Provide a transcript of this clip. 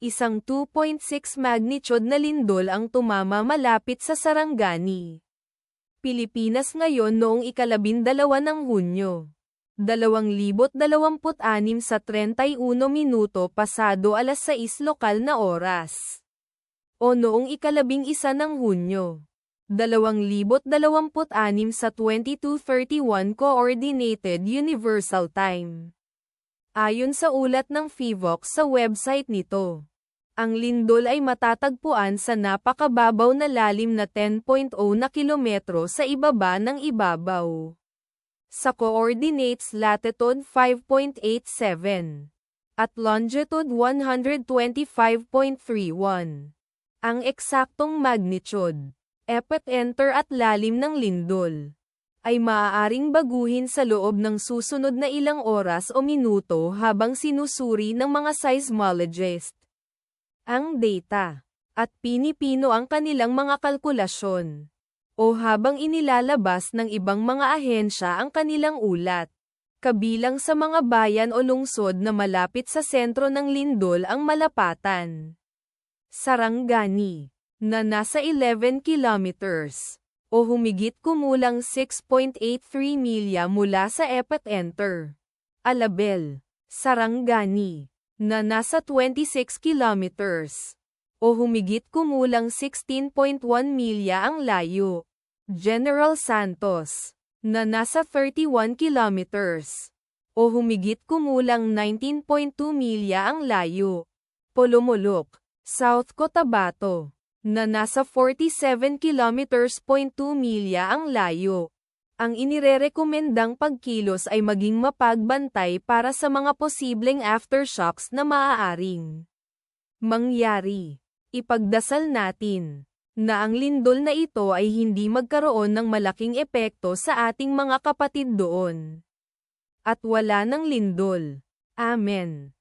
Isang 2.6 magnitude na lindol ang tumama malapit sa Sarangani, Pilipinas ngayon noong ika-12 ng Hunyo. 2026 sa 31 minuto pasado alas 6 lokal na oras. O noong ika-11 ng Hunyo. 2026 sa 22:31 Coordinated Universal Time. Ayon sa ulat ng PHIVOLCS sa website nito, ang lindol ay matatagpuan sa napakababaw na lalim na 10.0 na kilometro sa ibaba ng ibabaw. Sa coordinates latitude 5.87 at longitude 125.31. Ang eksaktong magnitude, epicenter at lalim ng lindol ay maaaring baguhin sa loob ng susunod na ilang oras o minuto habang sinusuri ng mga seismologists ang data at pinipino ang kanilang mga kalkulasyon, o habang inilalabas ng ibang mga ahensya ang kanilang ulat. Kabilang sa mga bayan o lungsod na malapit sa sentro ng lindol ang Malapatan, Sarangani, na nasa 11 kilometers, o humigit kumulang 6.83 milya mula sa epicenter. Alabel, Sarangani, na nasa 26 kilometers, o humigit kumulang 16.1 milya ang layo. General Santos, na nasa 31 kilometers, o humigit kumulang 19.2 milya ang layo. Polomolok, South Cotabato, na nasa 47 kilometers .2 milya ang layo. Ang inirerekomendang pagkilos ay maging mapagbantay para sa mga posibleng aftershocks na maaaring mangyari. Ipagdasal natin na ang lindol na ito ay hindi magkaroon ng malaking epekto sa ating mga kapatid doon. At wala ng lindol. Amen.